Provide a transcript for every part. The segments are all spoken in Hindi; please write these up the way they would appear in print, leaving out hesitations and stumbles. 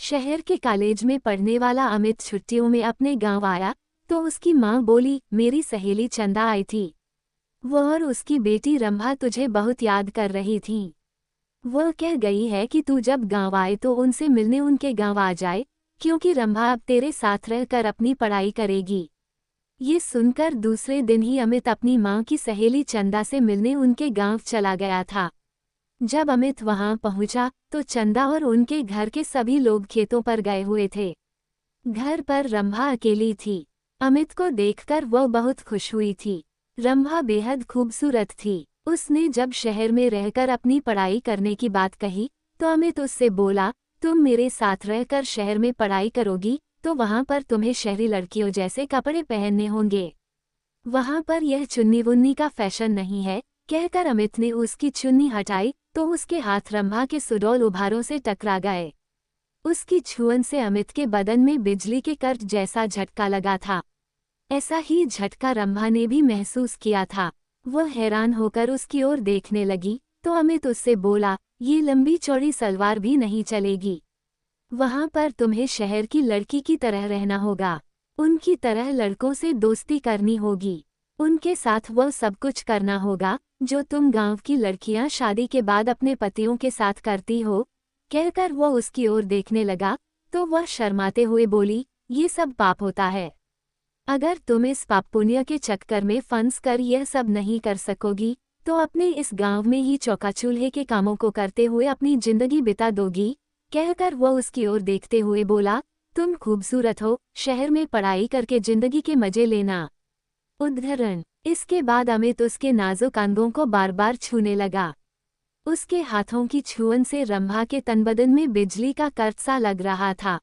शहर के कॉलेज में पढ़ने वाला अमित छुट्टियों में अपने गांव आया तो उसकी माँ बोली, मेरी सहेली चंदा आई थी। वह और उसकी बेटी रंभा तुझे बहुत याद कर रही थीं। वह कह गई है कि तू जब गांव आए तो उनसे मिलने उनके गांव आ जाए, क्योंकि रंभा अब तेरे साथ रहकर अपनी पढ़ाई करेगी। ये सुनकर दूसरे दिन ही अमित अपनी माँ की सहेली चंदा से मिलने उनके गांव चला गया था। जब अमित वहां पहुंचा तो चंदा और उनके घर के सभी लोग खेतों पर गए हुए थे। घर पर रंभा अकेली थी। अमित को देखकर वह बहुत खुश हुई थी। रंभा बेहद खूबसूरत थी। उसने जब शहर में रहकर अपनी पढ़ाई करने की बात कही तो अमित उससे बोला, तुम मेरे साथ रहकर शहर में पढ़ाई करोगी तो वहां पर तुम्हें शहरी लड़कियों जैसे कपड़े पहनने होंगे। वहां पर यह चुन्नी वुन्नी का फैशन नहीं है। कहकर अमित ने उसकी चुन्नी हटाई तो उसके हाथ रंभा के सुडौल उभारों से टकरा गए। उसकी छुअन से अमित के बदन में बिजली के करंट जैसा झटका लगा था। ऐसा ही झटका रंभा ने भी महसूस किया था। वह हैरान होकर उसकी ओर देखने लगी तो अमित उससे बोला, ये लंबी चौड़ी सलवार भी नहीं चलेगी। वहां पर तुम्हें शहर की लड़की की तरह रहना होगा। उनकी तरह लड़कों से दोस्ती करनी होगी। उनके साथ वह सब कुछ करना होगा जो तुम गांव की लड़कियां शादी के बाद अपने पतियों के साथ करती हो। कहकर वह उसकी ओर देखने लगा तो वह शर्माते हुए बोली, ये सब पाप होता है। अगर तुम इस पाप पुण्य के चक्कर में फंस कर यह सब नहीं कर सकोगी तो अपने इस गांव में ही चौका चूल्हे के कामों को करते हुए अपनी जिंदगी बिता दोगी। कहकर वह उसकी ओर देखते हुए बोला, तुम खूबसूरत हो, शहर में पढ़ाई करके जिंदगी के मजे लेना। उद्धरण। इसके बाद अमित उसके नाजुक अंगों को बार बार छूने लगा। उसके हाथों की छुअन से रंभा के तनबदन में बिजली का करंट सा लग रहा था।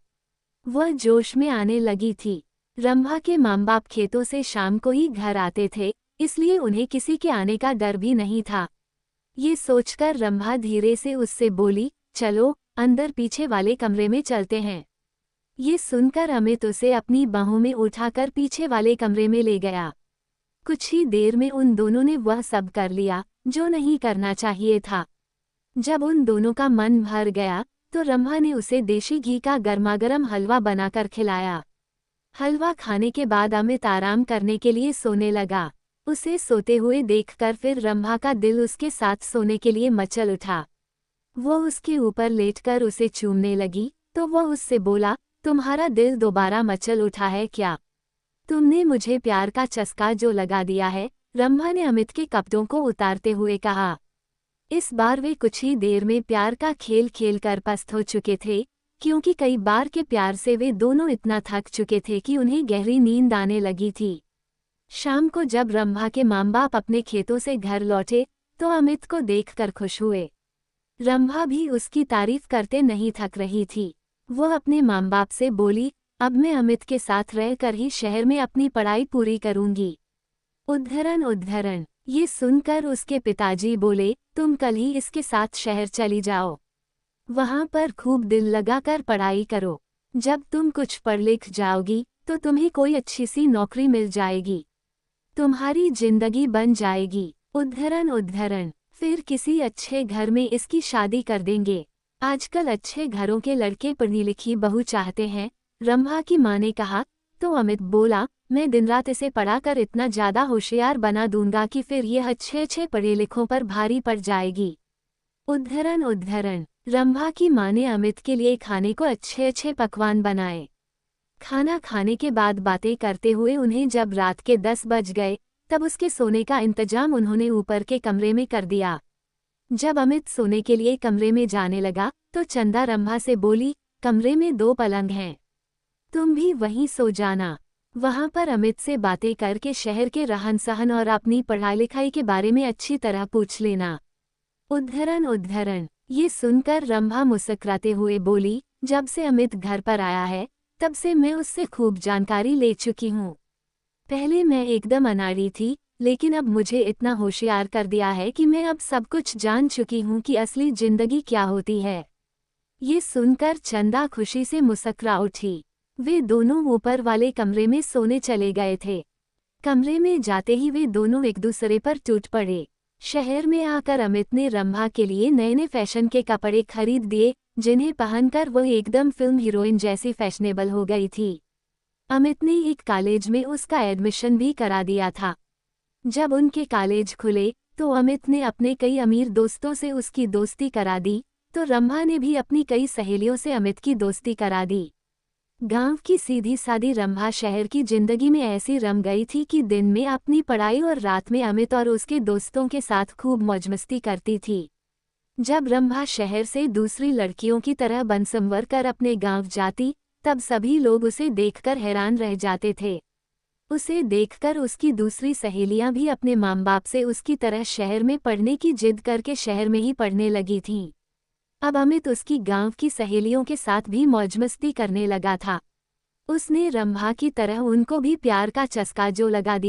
वह जोश में आने लगी थी। रंभा के माँ बाप खेतों से शाम को ही घर आते थे, इसलिए उन्हें किसी के आने का डर भी नहीं था। ये सोचकर रंभा धीरे से उससे बोली, चलो अंदर पीछे वाले कमरे में चलते हैं। ये सुनकर अमित उसे अपनी बाहों में उठाकर पीछे वाले कमरे में ले गया। कुछ ही देर में उन दोनों ने वह सब कर लिया जो नहीं करना चाहिए था। जब उन दोनों का मन भर गया तो रंभा ने उसे देशी घी का गर्मागर्म हलवा बनाकर खिलाया। हलवा खाने के बाद अमित आराम करने के लिए सोने लगा। उसे सोते हुए देखकर फिर रंभा का दिल उसके साथ सोने के लिए मचल उठा। वह उसके ऊपर लेटकर उसे चूमने लगी तो वह उससे बोला, तुम्हारा दिल दोबारा मचल उठा है क्या? तुमने मुझे प्यार का चस्का जो लगा दिया है। रंभा ने अमित के कपड़ों को उतारते हुए कहा। इस बार वे कुछ ही देर में प्यार का खेल खेल कर पस्त हो चुके थे, क्योंकि कई बार के प्यार से वे दोनों इतना थक चुके थे कि उन्हें गहरी नींद आने लगी थी। शाम को जब रंभा के माँ बाप अपने खेतों से घर लौटे तो अमित को देखकर खुश हुए। रंभा भी उसकी तारीफ करते नहीं थक रही थी। वह अपने माँ बाप से बोली, अब मैं अमित के साथ रहकर ही शहर में अपनी पढ़ाई पूरी करूंगी। उद्धरण। ये सुनकर उसके पिताजी बोले, तुम कल ही इसके साथ शहर चली जाओ। वहां पर खूब दिल लगाकर पढ़ाई करो। जब तुम कुछ पढ़ लिख जाओगी तो तुम्हें कोई अच्छी सी नौकरी मिल जाएगी। तुम्हारी जिंदगी बन जाएगी। उद्धरण। फिर किसी अच्छे घर में इसकी शादी कर देंगे। आजकल अच्छे घरों के लड़के पढ़ी लिखी बहू चाहते हैं। रंभा की माँ ने कहा तो अमित बोला, मैं दिन रात इसे पढ़ाकर इतना ज्यादा होशियार बना दूंगा कि फिर यह अच्छे पढ़े लिखों पर भारी पड़ जाएगी। उद्धरण। रंभा की माँ ने अमित के लिए खाने को अच्छे पकवान बनाए। खाना खाने के बाद बातें करते हुए उन्हें जब रात के 10 बज गए तब उसके सोने का इंतजाम उन्होंने ऊपर के कमरे में कर दिया। जब अमित सोने के लिए कमरे में जाने लगा तो चंदा रंभा से बोली, कमरे में 2 पलंग हैं, तुम भी वहीं सो जाना। वहां पर अमित से बातें करके शहर के रहन सहन और अपनी पढ़ाई लिखाई के बारे में अच्छी तरह पूछ लेना। उद्धरण। ये सुनकर रंभा मुस्कुराते हुए बोली, जब से अमित घर पर आया है तब से मैं उससे खूब जानकारी ले चुकी हूँ। पहले मैं एकदम अनाड़ी थी, लेकिन अब मुझे इतना होशियार कर दिया है कि मैं अब सब कुछ जान चुकी हूँ कि असली जिंदगी क्या होती है। ये सुनकर चंदा खुशी से मुस्कुरा उठी। वे दोनों ऊपर वाले कमरे में सोने चले गए थे। कमरे में जाते ही वे दोनों एक दूसरे पर टूट पड़े। शहर में आकर अमित ने रंभा के लिए नए फैशन के कपड़े खरीद दिए जिन्हें पहनकर वो एकदम फिल्म हीरोइन जैसी फैशनेबल हो गई थी। अमित ने एक कॉलेज में उसका एडमिशन भी करा दिया था। जब उनके कॉलेज खुले तो अमित ने अपने कई अमीर दोस्तों से उसकी दोस्ती करा दी, तो रंभा ने भी अपनी कई सहेलियों से अमित की दोस्ती करा दी। गांव की सीधी सादी रंभा शहर की जिंदगी में ऐसी रम गई थी कि दिन में अपनी पढ़ाई और रात में अमित और उसके दोस्तों के साथ खूब मौजमस्ती करती थी। जब रंभा शहर से दूसरी लड़कियों की तरह बनसंवर कर अपने गांव जाती, तब सभी लोग उसे देखकर हैरान रह जाते थे। उसे देखकर उसकी दूसरी सहेलियां भी अपने माँ बाप से उसकी तरह शहर में पढ़ने की जिद करके शहर में ही पढ़ने लगी थीं। अब अमित उसकी गांव की सहेलियों के साथ भी मौजमस्ती करने लगा था। उसने रंभा की तरह उनको भी प्यार का चस्का जो लगा दिया।